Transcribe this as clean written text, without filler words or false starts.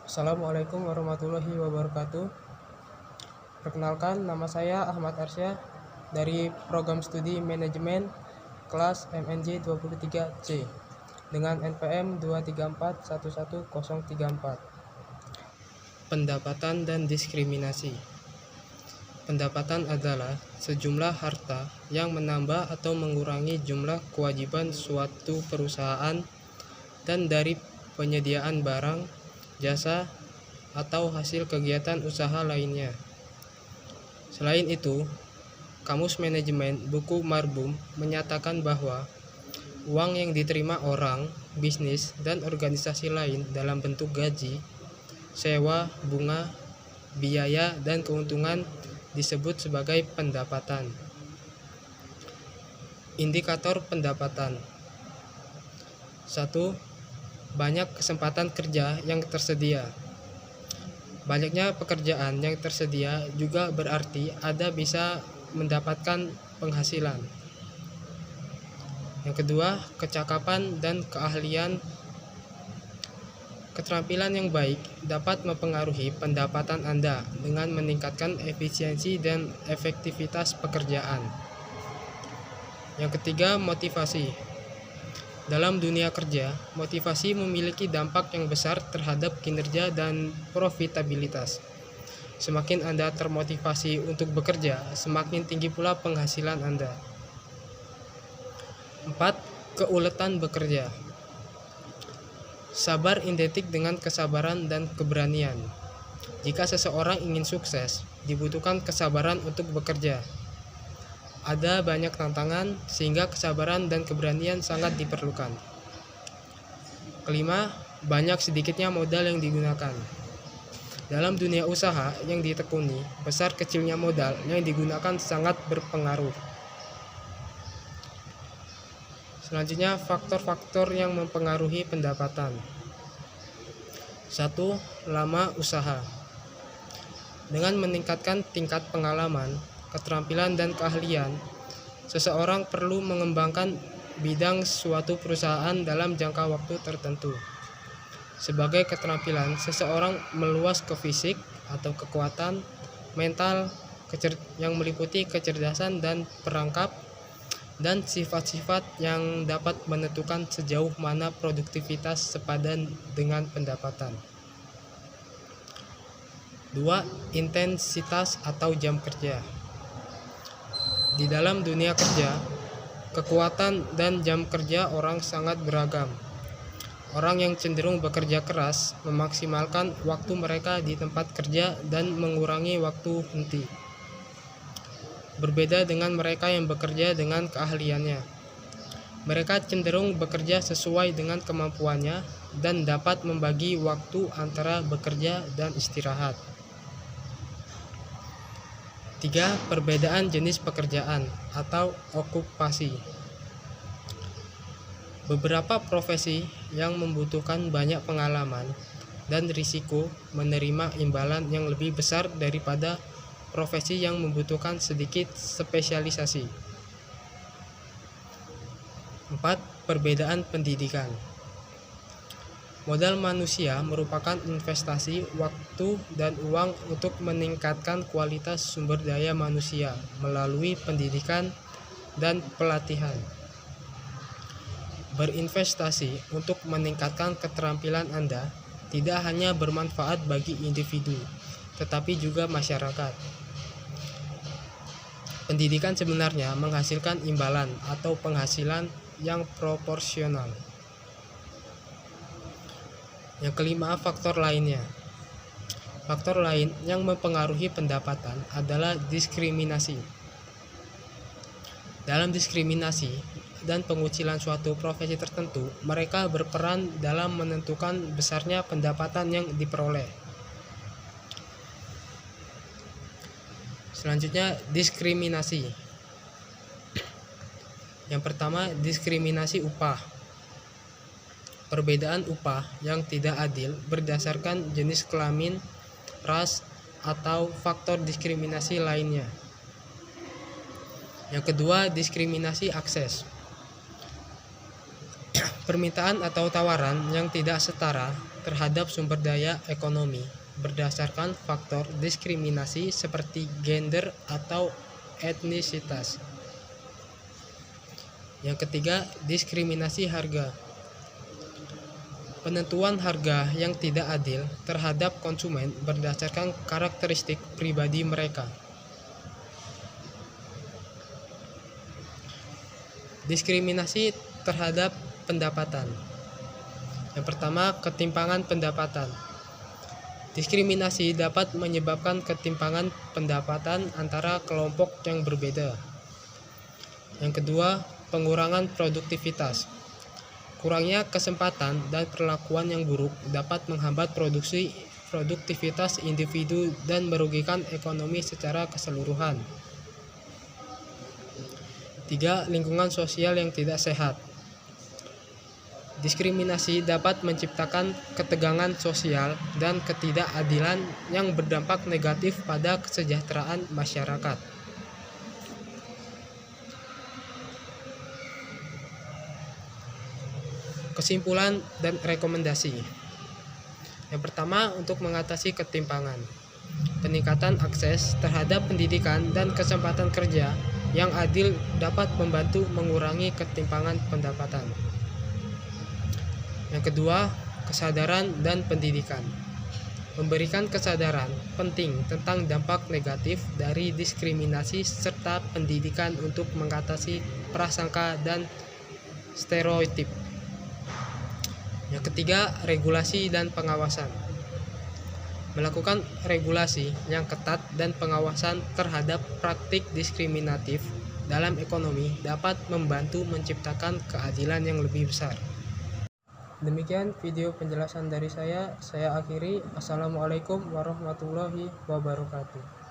Assalamualaikum warahmatullahi wabarakatuh. Perkenalkan, nama saya Ahmad Arsya dari Program Studi Manajemen kelas MNJ 23C dengan NPM 234111034. Pendapatan dan diskriminasi. Pendapatan adalah sejumlah harta yang menambah atau mengurangi jumlah kewajiban suatu perusahaan dan dari penyediaan barang, jasa, atau hasil kegiatan usaha lainnya. Selain itu, Kamus Manajemen Buku Marbum menyatakan bahwa uang yang diterima orang, bisnis, dan organisasi lain dalam bentuk gaji, sewa, bunga, biaya, dan keuntungan disebut sebagai pendapatan. Indikator pendapatan. 1. Banyak kesempatan kerja yang tersedia. Banyaknya pekerjaan yang tersedia juga berarti Anda bisa mendapatkan penghasilan. Yang kedua, kecakapan dan keahlian. Keterampilan yang baik dapat mempengaruhi pendapatan Anda dengan meningkatkan efisiensi dan efektivitas pekerjaan. Yang ketiga, motivasi. Dalam dunia kerja, motivasi memiliki dampak yang besar terhadap kinerja dan profitabilitas. Semakin Anda termotivasi untuk bekerja, semakin tinggi pula penghasilan Anda. 4. Keuletan bekerja. Sabar identik dengan kesabaran dan keberanian. Jika seseorang ingin sukses, dibutuhkan kesabaran untuk bekerja. Ada banyak tantangan sehingga kesabaran dan keberanian sangat diperlukan. Kelima, banyak sedikitnya modal yang digunakan. Dalam dunia usaha yang ditekuni, besar kecilnya modal yang digunakan sangat berpengaruh. Selanjutnya, faktor-faktor yang mempengaruhi pendapatan. 1. Lama usaha. Dengan meningkatkan tingkat pengalaman, keterampilan, dan keahlian, seseorang perlu mengembangkan bidang suatu perusahaan dalam jangka waktu tertentu. Sebagai keterampilan, seseorang meluas ke fisik atau kekuatan, mental, yang meliputi kecerdasan dan perangkap, dan sifat-sifat yang dapat menentukan sejauh mana produktivitas sepadan dengan pendapatan. 2. Intensitas atau jam kerja. Di dalam dunia kerja, kekuatan dan jam kerja orang sangat beragam. Orang yang cenderung bekerja keras memaksimalkan waktu mereka di tempat kerja dan mengurangi waktu henti. Berbeda dengan mereka yang bekerja dengan keahliannya. Mereka cenderung bekerja sesuai dengan kemampuannya dan dapat membagi waktu antara bekerja dan istirahat. 3. Perbedaan jenis pekerjaan atau okupasi. Beberapa profesi yang membutuhkan banyak pengalaman dan risiko menerima imbalan yang lebih besar daripada profesi yang membutuhkan sedikit spesialisasi. 4. Perbedaan pendidikan. Modal manusia merupakan investasi waktu dan uang untuk meningkatkan kualitas sumber daya manusia melalui pendidikan dan pelatihan. Berinvestasi untuk meningkatkan keterampilan Anda tidak hanya bermanfaat bagi individu, tetapi juga masyarakat. Pendidikan sebenarnya menghasilkan imbalan atau penghasilan yang proporsional. Yang kelima, faktor lainnya. Faktor lain yang mempengaruhi pendapatan adalah diskriminasi. Dalam diskriminasi dan pengucilan suatu profesi tertentu, mereka berperan dalam menentukan besarnya pendapatan yang diperoleh. Selanjutnya, diskriminasi. Yang pertama, diskriminasi upah. Perbedaan upah yang tidak adil berdasarkan jenis kelamin, ras, atau faktor diskriminasi lainnya. Yang kedua, diskriminasi akses. Permintaan atau tawaran yang tidak setara terhadap sumber daya ekonomi berdasarkan faktor diskriminasi seperti gender atau etnisitas. Yang ketiga, diskriminasi harga. Penentuan harga yang tidak adil terhadap konsumen berdasarkan karakteristik pribadi mereka. Diskriminasi terhadap pendapatan. Yang pertama, ketimpangan pendapatan. Diskriminasi dapat menyebabkan ketimpangan pendapatan antara kelompok yang berbeda. Yang kedua, pengurangan produktivitas. Kurangnya kesempatan dan perlakuan yang buruk dapat menghambat produktivitas individu dan merugikan ekonomi secara keseluruhan. 3. Lingkungan sosial yang tidak sehat. Diskriminasi dapat menciptakan ketegangan sosial dan ketidakadilan yang berdampak negatif pada kesejahteraan masyarakat. Kesimpulan dan rekomendasi. Yang pertama, untuk mengatasi ketimpangan, peningkatan akses terhadap pendidikan dan kesempatan kerja yang adil dapat membantu mengurangi ketimpangan pendapatan. Yang kedua, kesadaran dan pendidikan. Memberikan kesadaran penting tentang dampak negatif dari diskriminasi serta pendidikan untuk mengatasi prasangka dan stereotip. Yang ketiga, regulasi dan pengawasan. Melakukan regulasi yang ketat dan pengawasan terhadap praktik diskriminatif dalam ekonomi dapat membantu menciptakan keadilan yang lebih besar. Demikian video penjelasan dari saya akhiri. Assalamualaikum warahmatullahi wabarakatuh.